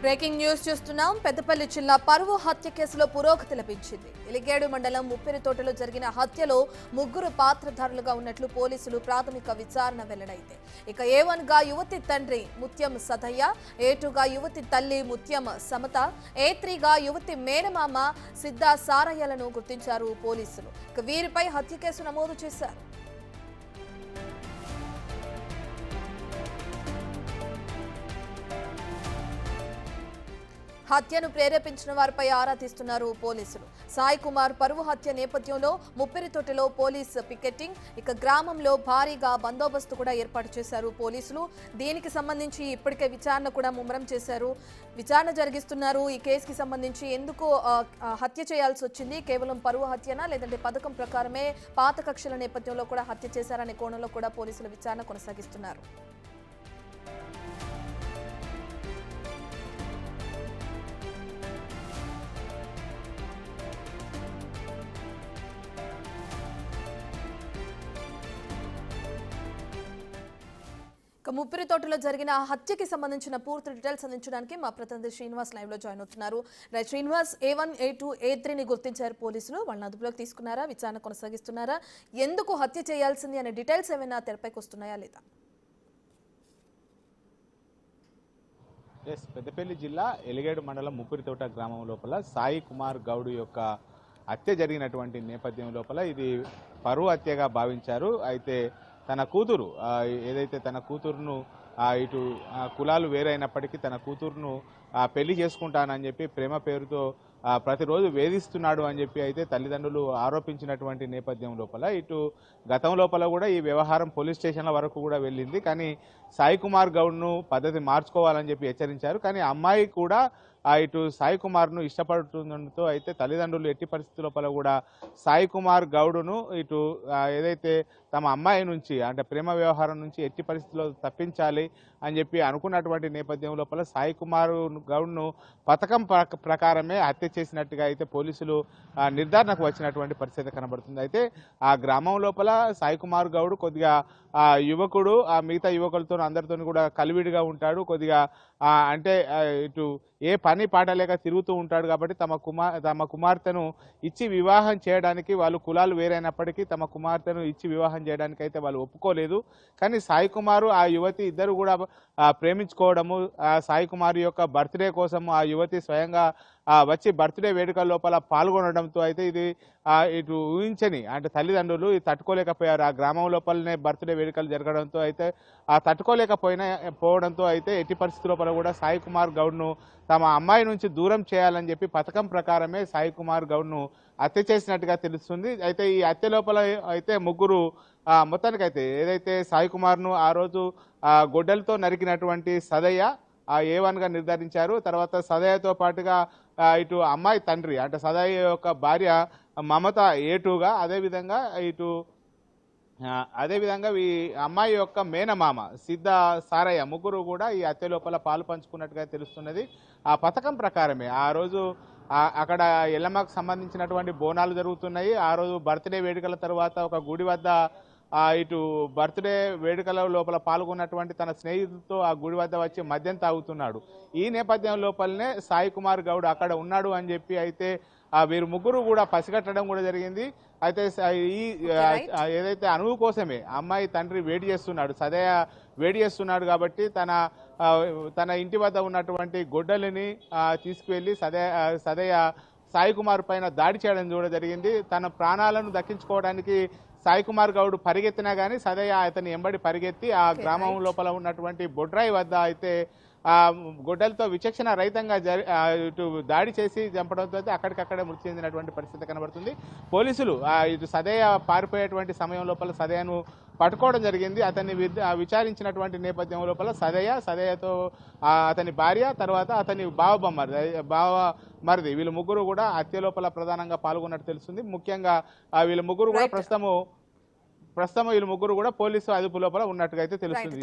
Breaking news చూస్తున్నాం. పెద్దపల్లి జిల్లా పరువు హత్య కేసులో పురోగతి లభించింది. ఎలిగేడు మండలం ముప్పిరితోటలో జరిగిన హత్యలో ముగ్గురు పాత్రధారులుగా ఉన్నట్లు పోలీసులు ప్రాథమిక విచారణ వెల్లడైంది. ఇక A1 గా యువతి తండ్రి ముత్యం సదయ్య, A2 గా యువతి తల్లి ముత్యం సమత, A3 గా యువతి మేనమామ సిద్ధా సారయ్యలను గుర్తించారు పోలీసులు. ఇక వీరిపై హత్య కేసు నమోదు చేశారు. హత్యను ప్రేరేపించిన వారిపై ఆరా తీస్తున్నారు పోలీసులు. సాయి కుమార్ పరువు హత్య నేపథ్యంలో ముప్పిరితోటలో పోలీస్ పికెటింగ్, ఇక గ్రామంలో భారీగా బందోబస్తు కూడా ఏర్పాటు చేశారు పోలీసులు. దీనికి సంబంధించి ఇప్పటికే విచారణ కూడా ముమ్మరం చేశారు, విచారణ జరిగిస్తున్నారు. ఈ కేసుకి సంబంధించి ఎందుకు హత్య చేయాల్సి వచ్చింది, కేవలం పరువు హత్యనా లేదంటే పథకం ప్రకారమే పాత కక్షల నేపథ్యంలో కూడా హత్య చేశారనే కోణంలో కూడా పోలీసులు విచారణ కొనసాగిస్తున్నారు. ముప్పిరితోటలో జరిగిన హత్యకి సంబంధించిన పూర్తి డీటెయిల్స్ అందించడానికి మా ప్రతినిధి శ్రీనివాస్ లైవ్ లో జాయిన్ అవుతున్నారు. శ్రీనివాస్, A1, A2, A3 ని గుర్తించారు పోలీసులు. వాళ్ళని అదుపులోకి తీసుకున్నారా, విచారణ కొనసాగిస్తున్నారా, ఎందుకు హత్య చేయాల్సింది అనే డీటెయిల్స్ ఏమైనా తెరపైకి వస్తున్నాయా లేదా? పెద్దపల్లి జిల్లా ఎలిగేడు మండలం ముప్పిరితోట గ్రామం లోపల సాయి కుమార్ గౌడ్ యొక్క హత్య జరిగినటువంటి నేపథ్యం లోపల ఇది పరువు హత్యగా భావించారు. అయితే తన కూతురు ఏదైతే తన కూతురును ఇటు కులాలు వేరైనప్పటికీ తన కూతురును పెళ్లి చేసుకుంటానని చెప్పి ప్రేమ పేరుతో ప్రతిరోజు వేధిస్తున్నాడు అని చెప్పి అయితే తల్లిదండ్రులు ఆరోపించినటువంటి నేపథ్యం లోపల ఇటు గతం లోపల కూడా ఈ వ్యవహారం పోలీస్ స్టేషన్ల వరకు కూడా వెళ్ళింది. కానీ సాయి కుమార్ గౌడ్ను పద్ధతి మార్చుకోవాలని చెప్పి హెచ్చరించారు. కానీ అమ్మాయి కూడా ఇటు సాయి కుమార్ను ఇష్టపడుతుండటంతో అయితే తల్లిదండ్రులు ఎట్టి పరిస్థితుల లోపల కూడా సాయి కుమార్ గౌడును ఇటు ఏదైతే తమ అమ్మాయి నుంచి అంటే ప్రేమ వ్యవహారం నుంచి ఎట్టి పరిస్థితుల్లో తప్పించాలి అని చెప్పి అనుకున్నటువంటి నేపథ్యం లోపల సాయి కుమార్ గౌడ్ను పథకం ప్రకారమే హత్య చేసినట్టుగా అయితే పోలీసులు నిర్ధారణకు వచ్చినటువంటి పరిస్థితి కనబడుతుంది. అయితే ఆ గ్రామం లోపల సాయి కుమార్ గౌడ్ కొద్దిగా యువకుడు, మిగతా యువకులతో అందరితో కూడా కలివిడిగా ఉంటాడు. కొద్దిగా అంటే ఇటు ఏ పని పాట లేక తిరుగుతూ ఉంటాడు. కాబట్టి తమ కుమార్తెను ఇచ్చి వివాహం చేయడానికి వాళ్ళు కులాలు వేరైనప్పటికీ తమ కుమార్తెను ఇచ్చి వివాహం చేయడానికి అయితే వాళ్ళు ఒప్పుకోలేదు. కానీ సాయి కుమారు ఆ యువతి ఇద్దరు కూడా ప్రేమించుకోవడము, సాయి కుమార్ యొక్క బర్త్డే కోసం ఆ యువతి స్వయంగా వచ్చి బర్త్డే వేడుకల లోపల పాల్గొనడంతో అయితే ఇది ఇటు ఊహించని అంటే తల్లిదండ్రులు ఇది తట్టుకోలేకపోయారు. ఆ గ్రామం లోపలనే బర్త్డే వేడుకలు జరగడంతో అయితే తట్టుకోలేకపోవడంతో అయితే ఎట్టి పరిస్థితుల లోపల కూడా సాయి కుమార్ గౌడ్ను తమ అమ్మాయి నుంచి దూరం చేయాలని చెప్పి పథకం ప్రకారమే సాయి కుమార్ గౌడ్ను హత్య చేసినట్టుగా తెలుస్తుంది. అయితే ఈ హత్య లోపల అయితే ముగ్గురు మొత్తానికైతే ఏదైతే సాయి కుమార్ను ఆ రోజు గొడ్డలతో నరికినటువంటి సదయ్య A1 గా నిర్ధారించారు. తర్వాత సదయ్యతో పాటుగా ఇటు అమ్మాయి తండ్రి అంటే సదయ్య యొక్క భార్య మమత A2 గా, అదేవిధంగా ఈ అమ్మాయి యొక్క మేనమామ సిద్ధా సారయ్య ముగ్గురు కూడా ఈ హత్య లోపల పాలు పంచుకున్నట్టుగా తెలుస్తున్నది. ఆ పథకం ప్రకారమే ఆ రోజు అక్కడ ఎల్లమ్మకు సంబంధించినటువంటి బోనాలు జరుగుతున్నాయి. ఆ రోజు బర్త్డే వేడుకల తర్వాత ఒక గుడి వద్ద ఇటు బర్త్డే వేడుకల లోపల పాల్గొన్నటువంటి తన స్నేహితులతో ఆ గుడి వద్ద వచ్చి మద్యం తాగుతున్నాడు. ఈ నేపథ్యం లోపలనే సాయి కుమార్ గౌడ్ అక్కడ ఉన్నాడు అని చెప్పి అయితే వీరు ముగ్గురు కూడా పసిగట్టడం కూడా జరిగింది. అయితే ఈ ఏదైతే అనువు కోసమే అమ్మాయి తండ్రి వేడి చేస్తున్నాడు, సదయ వేడి చేస్తున్నాడు కాబట్టి తన ఇంటి వద్ద ఉన్నటువంటి గొడ్డలిని తీసుకువెళ్ళి సదయ సాయి కుమార్ పైన దాడి చేయడం కూడా జరిగింది. తన ప్రాణాలను దక్కించుకోవడానికి సాయి కుమార్ గౌడ్ పరిగెత్తినా కానీ సదయ అతని ఎంబడి పరిగెత్తి ఆ గ్రామం లోపల ఉన్నటువంటి బొడ్రాయి వద్ద అయితే గొడ్డలతో విచక్షణ రహితంగా ఇటు దాడి చేసి చంపడంతో అయితే అక్కడికక్కడే మృతి చెందినటువంటి పరిస్థితి కనబడుతుంది. పోలీసులు ఇటు సదయ పారిపోయేటువంటి సమయం లోపల సదయను పట్టుకోవడం జరిగింది. అతన్ని విచారించినటువంటి నేపథ్యం లోపల సదయతో అతని భార్య, తర్వాత అతని బావ మరిది వీళ్ళు ముగ్గురు కూడా హత్య లోపల ప్రధానంగా పాల్గొన్నట్టు తెలుస్తుంది. ముఖ్యంగా వీళ్ళ ముగ్గురు కూడా ప్రస్తుతం వీళ్ళు ముగ్గురు కూడా పోలీసు అదుపు లోపల ఉన్నట్టుగా అయితే తెలుస్తుంది.